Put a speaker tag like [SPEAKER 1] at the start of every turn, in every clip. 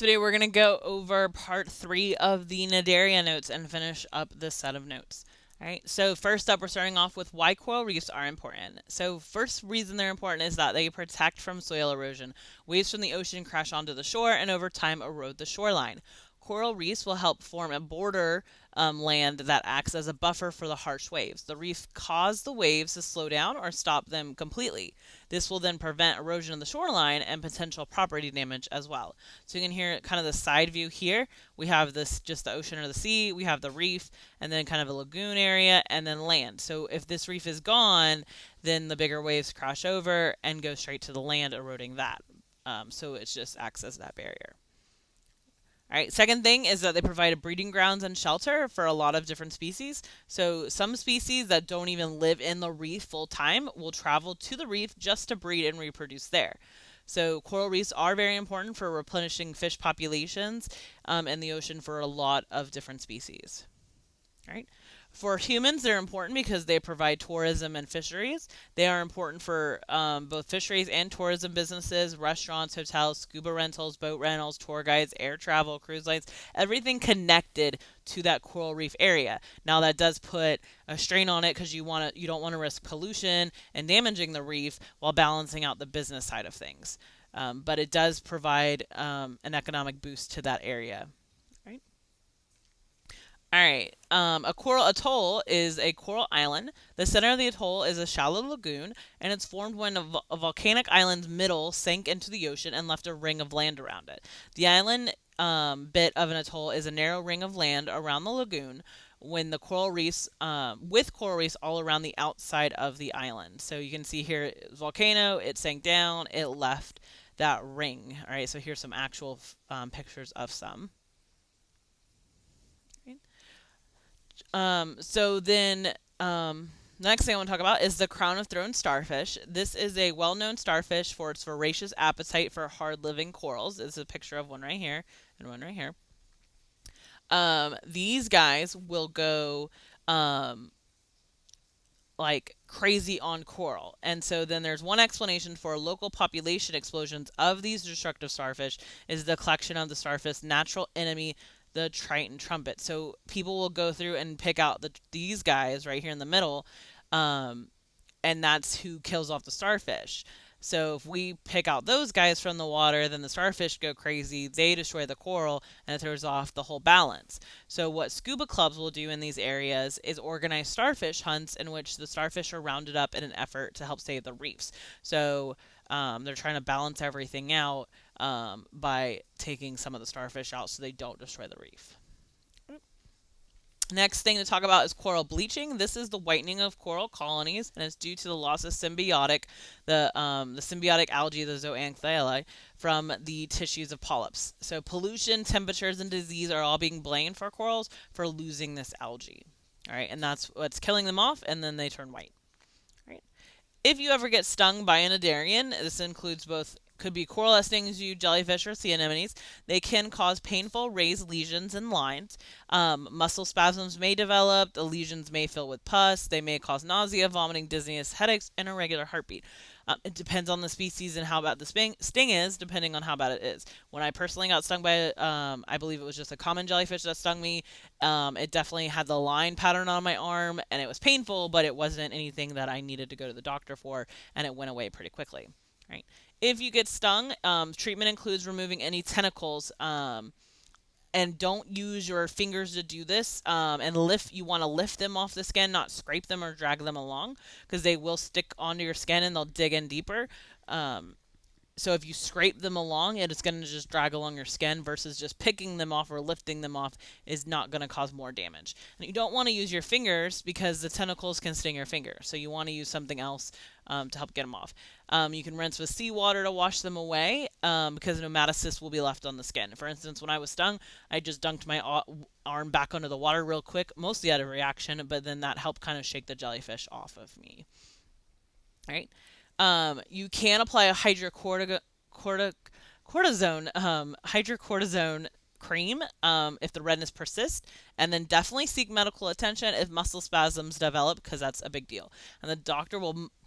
[SPEAKER 1] Today we're going to go over part 3 of the Cnidaria notes and finish up this set of notes. Alright, so first up we're starting off with why coral reefs are important. So first reason they're important is that they protect from soil erosion. Waves from the ocean crash onto the shore and over time erode the shoreline. Coral reefs will help form a border land that acts as a buffer for the harsh waves. The reef cause the waves to slow down or stop them completely. This will then prevent erosion of the shoreline and potential property damage as well. So you can hear kind of the side view here. We have this just the ocean or the sea, we have the reef, and then kind of a lagoon area, and then land. So if this reef is gone, then the bigger waves crash over and go straight to the land, eroding that. So it just acts as that barrier. All right, second thing is that they provide breeding grounds and shelter for a lot of different species. So some species that don't even live in the reef full time will travel to the reef just to breed and reproduce there. So coral reefs are very important for replenishing fish populations in the ocean for a lot of different species. All right. For humans, they're important because they provide tourism and fisheries. They are important for both fisheries and tourism businesses, restaurants, hotels, scuba rentals, boat rentals, tour guides, air travel, cruise lines, everything connected to that coral reef area. Now that does put a strain on it because you don't want to risk pollution and damaging the reef while balancing out the business side of things. But it does provide an economic boost to that area. All right. A coral atoll is a coral island. The center of the atoll is a shallow lagoon, and it's formed when a volcanic island's middle sank into the ocean and left a ring of land around it. The island bit of an atoll is a narrow ring of land around the lagoon when the coral reefs, with coral reefs all around the outside of the island. So you can see here, it was volcano, it sank down, it left that ring. All right, so here's some actual pictures of some. So then, next thing I want to talk about is the crown of thorns starfish. This is a well-known starfish for its voracious appetite for hard-living corals. This is a picture of one right here and one right here. These guys will go like crazy on coral. And so then there's one explanation for local population explosions of these destructive starfish is the collection of the starfish natural enemy, the Triton trumpet. So people will go through and pick out these guys right here in the middle, and that's who kills off the starfish. So if we pick out those guys from the water, then the starfish go crazy, they destroy the coral, and it throws off the whole balance. So what scuba clubs will do in these areas is organize starfish hunts in which the starfish are rounded up in an effort to help save the reefs. So they're trying to balance everything out by taking some of the starfish out so they don't destroy the reef. Next thing to talk about is coral bleaching. This is the whitening of coral colonies, and it's due to the loss of the symbiotic algae, the zooxanthellae, from the tissues of polyps. So pollution, temperatures, and disease are all being blamed for corals for losing this algae. All right, and that's what's killing them off, and then they turn white. All right. If you ever get stung by an cnidarian, this includes both could be coral that stings you, jellyfish, or sea anemones. They can cause painful raised lesions and lines. Muscle spasms may develop. The lesions may fill with pus. They may cause nausea, vomiting, dizziness, headaches, and irregular heartbeat. It depends on the species and how bad the sting is, depending on how bad it is. When I personally got stung by, I believe it was just a common jellyfish that stung me. It definitely had the line pattern on my arm, and it was painful, but it wasn't anything that I needed to go to the doctor for, and it went away pretty quickly. Right. If you get stung, treatment includes removing any tentacles, and don't use your fingers to do this. And you want to lift them off the skin, not scrape them or drag them along, because they will stick onto your skin and they'll dig in deeper. So if you scrape them along, it's going to just drag along your skin versus just picking them off or lifting them off is not going to cause more damage. And you don't want to use your fingers because the tentacles can sting your finger. So you want to use something else to help get them off. You can rinse with seawater to wash them away because nematocysts will be left on the skin. For instance, when I was stung, I just dunked my arm back under the water real quick, mostly out of reaction, but then that helped kind of shake the jellyfish off of me. All right. You can apply a hydrocortisone cream if the redness persists, and then definitely seek medical attention if muscle spasms develop because that's a big deal. And the doctor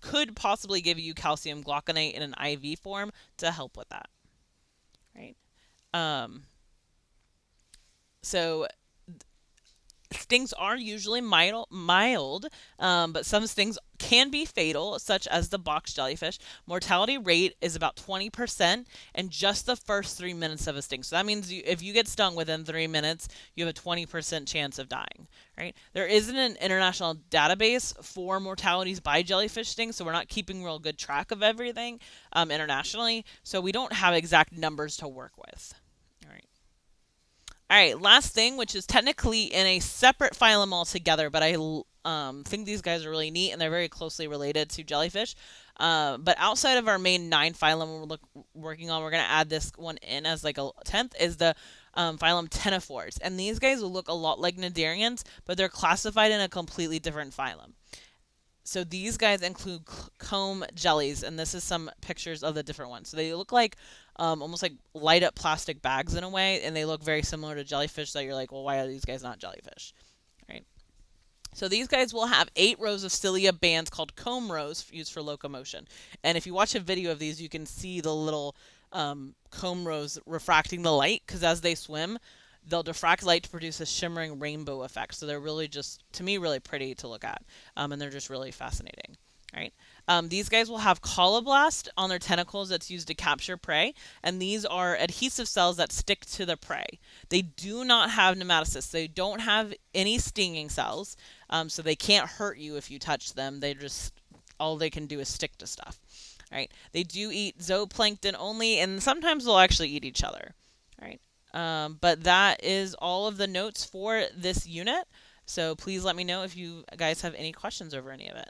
[SPEAKER 1] could possibly give you calcium gluconate in an IV form to help with that. Right? Um, so stings are usually mild, but some stings can be fatal, such as the box jellyfish. Mortality rate is about 20% in just the first 3 minutes of a sting. So that means if you get stung within 3 minutes, you have a 20% chance of dying. Right? There isn't an international database for mortalities by jellyfish stings, so we're not keeping real good track of everything internationally. So we don't have exact numbers to work with. All right. All right, last thing, which is technically in a separate phylum altogether, but I think these guys are really neat and they're very closely related to jellyfish. But outside of our main 9 phylum we're working on, we're going to add this one in as like a 10th, is the phylum Ctenophores. And these guys will look a lot like Cnidarians, but they're classified in a completely different phylum. So these guys include comb jellies, and this is some pictures of the different ones. So they look like almost like light up plastic bags in a way, and they look very similar to jellyfish. That you're like, well, why are these guys not jellyfish? Right. So these guys will have 8 rows of cilia bands called comb rows used for locomotion. And if you watch a video of these, you can see the little comb rows refracting the light, because as they swim, they'll diffract light to produce a shimmering rainbow effect. So they're really just, to me, really pretty to look at. And they're just really fascinating. Right. These guys will have coloblast on their tentacles that's used to capture prey, and these are adhesive cells that stick to the prey. They do not have nematocysts. They don't have any stinging cells, so they can't hurt you if you touch them. They just, all they can do is stick to stuff. Right. They do eat zooplankton only, and sometimes they'll actually eat each other. Right. But that is all of the notes for this unit. So please let me know if you guys have any questions over any of it.